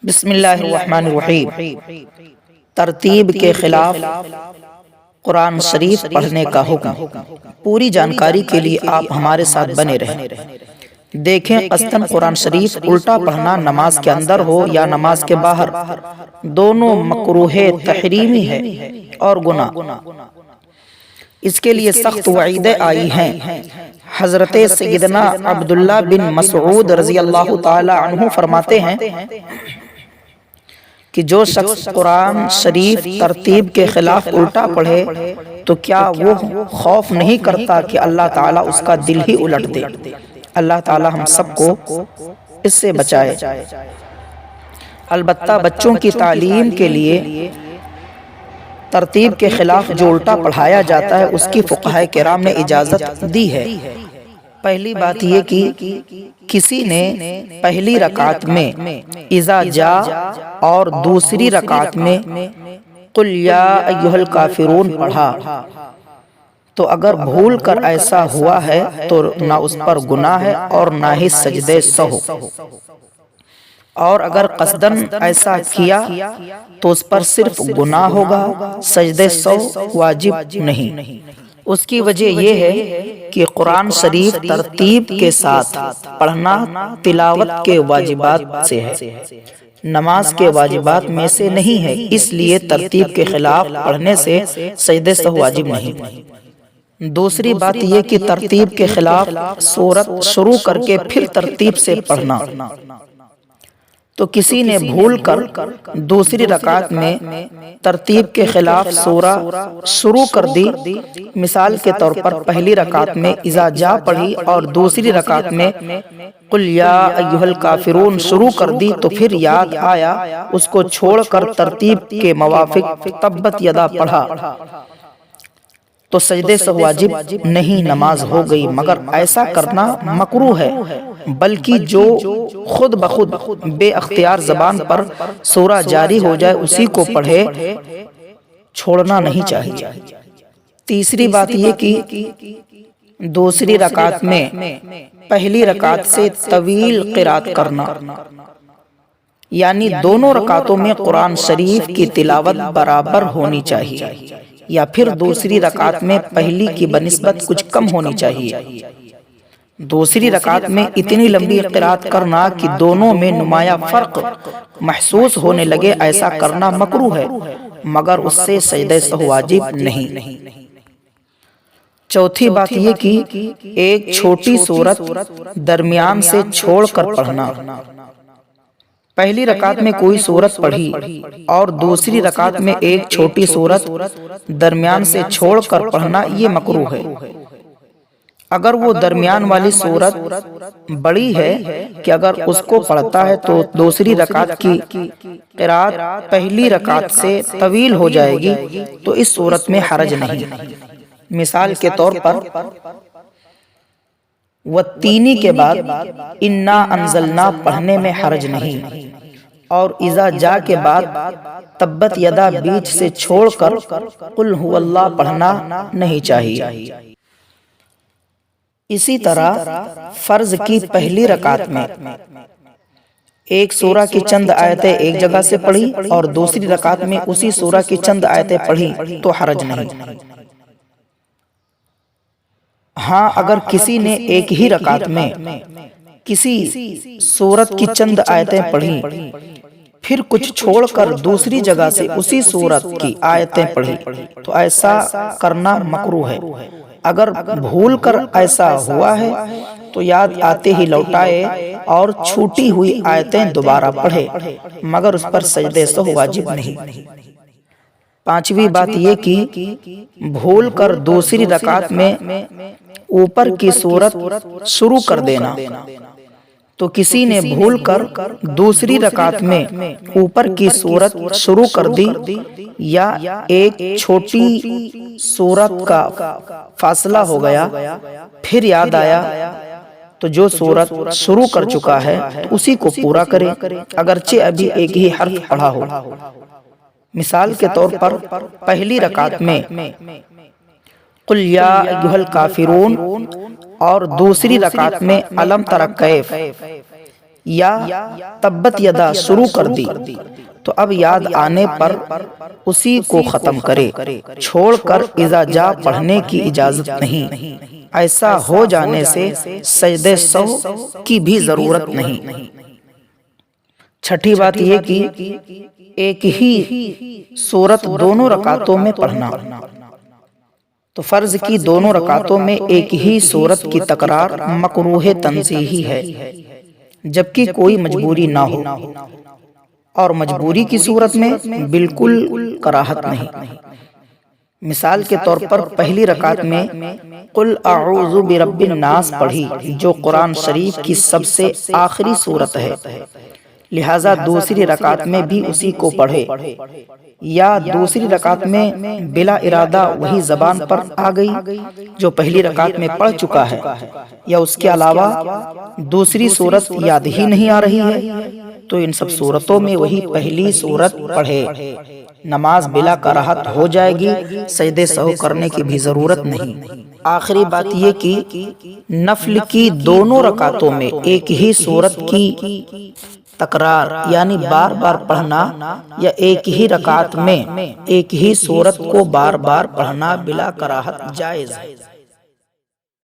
بسم اللہ الرحمن الرحیم۔ ترتیب کے خلاف قرآن شریف پڑھنے کا حکم۔ پوری جانکاری کے لیے آپ ہمارے ساتھ بنے رہیں۔ دیکھیں، قصداً قرآن شریف الٹا پڑھنا نماز کے اندر ہو یا نماز کے باہر، دونوں مکروہ تحریمی ہے اور گناہ۔ اس کے لیے سخت وعیدیں آئی ہیں۔ حضرت سیدنا عبداللہ بن مسعود رضی اللہ تعالی عنہ فرماتے ہیں کہ جو شخص قرآن شریف ترتیب کے خلاف الٹا پڑھے تو کیا وہ خوف نہیں کرتا کہ اللہ تعالیٰ اس کا دل ہی الٹ دے؟ اللہ تعالیٰ ہم سب کو اس سے بچائے۔ البتہ بچوں کی تعلیم کے لیے ترتیب کے خلاف جو الٹا پڑھایا جاتا ہے اس کی فقہاء کرام نے اجازت دی ہے۔ پہلی بات یہ کہ کسی نے پہلی رکعت میں اذا جاء اور دوسری رکعت میں قل یا ایھا الکافرون پڑھا تو اگر بھول کر ایسا ہوا ہے تو نہ اس پر گناہ ہے اور نہ ہی سجدے سہو، اور اگر قصداً ایسا کیا تو اس پر صرف گناہ ہوگا، سجدے سہو واجب نہیں۔ اس کی وجہ یہ ہے کہ قرآن شریف ترتیب کے ساتھ پڑھنا تلاوت کے واجبات سے ہے، نماز کے واجبات میں سے نہیں ہے، اس لیے ترتیب کے خلاف پڑھنے سے سجدے سہو واجب نہیں۔ دوسری بات یہ کہ ترتیب کے خلاف سورت شروع کر کے پھر ترتیب سے پڑھنا، تو کسی نے بھول کر دوسری رکعت میں ترتیب کے خلاف سورہ شروع کر دی، مثال کے طور پر پہلی رکعت میں اذا جاء پڑھی اور دوسری رکعت میں قل یا ایھا الکافرون شروع کر دی، تو پھر یاد آیا اس کو چھوڑ کر ترتیب کے موافق تبت یدا پڑھا تو سجدے سے واجب نہیں، نماز ہو گئی۔ مگر ایسا کرنا مکروہ ہے، بلکہ جو خود بخود بے اختیار زبان پر سورہ جاری ہو جائے اسی کو پڑھے، چھوڑنا نہیں چاہیے۔ تیسری بات یہ کہ دوسری رکعت میں پہلی رکعت سے طویل قرات کرنا، یعنی دونوں رکعتوں میں قرآن شریف کی تلاوت برابر ہونی چاہیے، یا پھر دوسری رکعت میں پہلی کی بنسبت کچھ کم ہونی چاہیے۔ دوسری رکعت میں اتنی لمبی قرات کرنا کہ دونوں میں نمایاں فرق محسوس ہونے لگے، ایسا کرنا مکروہ ہے، مگر اس سے سجدہ سہو واجب نہیں۔ چوتھی بات یہ کہ ایک چھوٹی سورت درمیان سے چھوڑ کر پڑھنا۔ پہلی رکعت میں کوئی سورت پڑھی اور دوسری رکعت میں ایک چھوٹی سورت درمیان سے چھوڑ کر پڑھنا، یہ مکروہ ہے۔ اگر وہ درمیان والی سورت بڑی ہے کہ اگر اس کو پڑھتا ہے تو دوسری رکعت کی قرات پہلی رکعت سے طویل ہو جائے گی، تو اس صورت میں حرج نہیں۔ مثال کے طور پر والتینی کے بعد انا انزلنا پڑھنے میں حرج نہیں، اور اذا جاء کے بعد تبت یدا بیچ سے چھوڑ کر قل هو اللہ پڑھنا نہیں چاہیے۔ اسی طرح فرض کی پہلی رکعت میں ایک سورہ کی چند آیتیں ایک جگہ سے پڑھی اور دوسری رکعت میں اسی سورہ کی چند آیتیں پڑھی تو حرج نہیں۔ ہاں، اگر کسی نے ایک ہی رکعت میں کسی سورت کی چند آیتیں پڑھی پھر کچھ چھوڑ کر دوسری جگہ سے اسی سورت کی آیتیں پڑھی تو ایسا کرنا مکروہ ہے۔ اگر بھول کر ایسا ہوا ہے تو یاد آتے ہی لوٹائے اور چھوٹی ہوئی آیتیں دوبارہ پڑھے، مگر اس پر سجدے سہو واجب نہیں۔ پانچویں بات یہ کہ بھول کر دوسری رکعت میں اوپر کی سورت شروع کر دینا، تو کسی نے بھول کر دوسری رکعت میں اوپر کی سورت شروع کر دی یا ایک چھوٹی سورت کا فاصلہ ہو گیا، پھر یاد آیا تو جو سورت شروع کر چکا ہے تو اسی کو پورا کرے، اگرچہ ابھی ایک ہی حرف پڑھا ہو۔ مثال کے طور پر پہلی رکعت میں قل یا ایھا الکافرون اور دوسری رکعت میں الم تر کیف، یا تبت یدا شروع کر دی تو اب یاد آنے پر اسی کو ختم کرے، چھوڑ کر اذا جا پڑھنے کی اجازت نہیں۔ ایسا ہو جانے سے سجدے سہو کی بھی ضرورت نہیں۔ چھٹی بات یہ کہ ایک ہی سورت دونوں رکعتوں میں پڑھنا۔ تو فرض کی دونوں رکعتوں میں ایک ہی سورت کی تکرار مکروہ تنزیہی ہے، جبکہ کوئی مجبوری نہ ہو، اور مجبوری کی صورت میں بالکل کراہت نہیں۔ مثال کے طور پر پہلی رکعت میں قل اعوذ برب الناس پڑھی، جو قرآن شریف کی سب سے آخری سورت ہے، لہٰذا دوسری رکعت میں بھی اسی کو پڑھے، یا دوسری رکعت میں بلا ارادہ وہی زبان پر آ گئی جو پہلی رکعت میں پڑھ چکا ہے، یا اس کے علاوہ دوسری سورت یاد ہی نہیں آ رہی ہے، تو ان سب صورتوں میں وہی پہلی سورت پڑھے، نماز بلا کراہت ہو جائے گی، سجدے سہو کرنے کی بھی ضرورت نہیں۔ آخری بات یہ کہ نفل کی دونوں رکعتوں میں ایک ہی سورت کی تکرار یعنی بار بار پڑھنا، یا ایک ہی رکعت میں ایک ہی سورت کو بار بار پڑھنا بلا کراہت جائز ہے۔